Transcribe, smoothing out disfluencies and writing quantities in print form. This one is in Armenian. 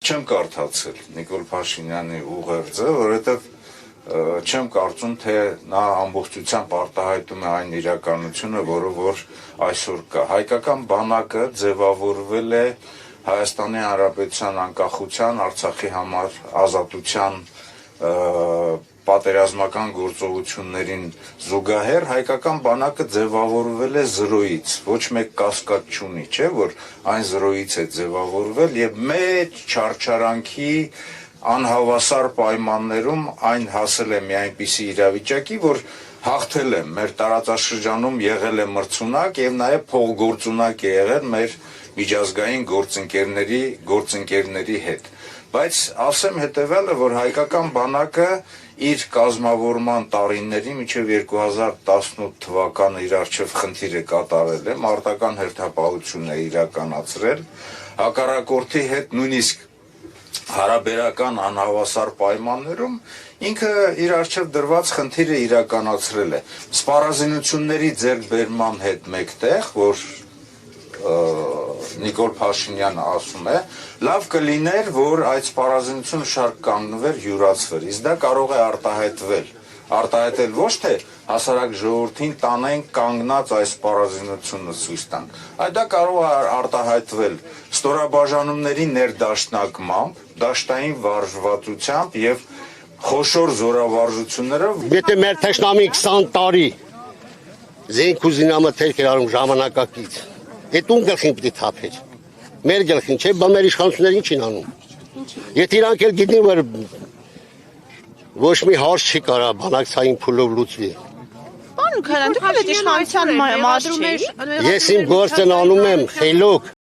չեմ կարդացել Նիկոլ Փաշինյանի ուղերձը, որովհետև չեմ կարծում, թե նա ամբողջությամբ արտահայտում է այն իրականությունը, որը որ այսօր կա։ Հայկական բանակը ձևավորվել է Հայաստանի Հանրապետության անկախության, Արցախի համար ազատության պատերազմական գործողություններին զուգահեռ հայկական բանակը ձևավորվել է զրոյից, ոչ մեկ կասկած չունի, չէ, որ այն զրոյից է ձևավորվել եւ մեծ չարչարանքի անհավասար պայմաններում այն հասել է մի այնպիսի իրավիճակի, որ հաղթել է մեր տարածաշրջանում եղել է մրցունակ եւ նաեւ փողգործունակ է եղել մեր միջազգային գործընկերների հետ։ Բայց ասեմ հետեւյալը, որ հայկական բանակը իր կազմավորման տարիների մինչև 2018 թվականը իր արչև խնդիրը կատարել է, մարտական հերթապահություն է իրականացրել, հակառակորդի հետ նույնիսկ հարաբերական անհավասար պայմաններում ինքը իր արչև դրված խնդիրը իրականացրել է։ Սպառազինությունների ձեռքբերման հետ մեկտեղ, որ Նիկոլ Փաշինյանը ասում է, լավ կլիներ, որ այդ սպառազինությունը շարք կանգնվեր, յուրացվեր, իսկ դա կարող է արտահայտել ոչ թե հասարակ ժողովրդին տանենք կանգնած այս սպառազինությունը ցույց տանք, այլ դա կարող է արտահայտվել ստորաբաժանումների ներդաշնակմամբ, դաշտային վարժվածությամբ եւ խոշոր զորավարժություններով։ Եթե մեր թշնամին 20 տարի զենք ու զինամթերք էր արում ժամանակակից, այդ ում գլխին պիտի թափեր։ Մեր գլխին չէ, բա մեր իշխանությունները ինչ են անում։ Եթե իրանք էլ գիտեն, որ ոչ մի հարց չի կարա բանակցային փուլով լուծվի։ Պարոն Քարան, դուք եք իշխանության մաս չէ։ Ես իմ գործն անում եմ խելոք,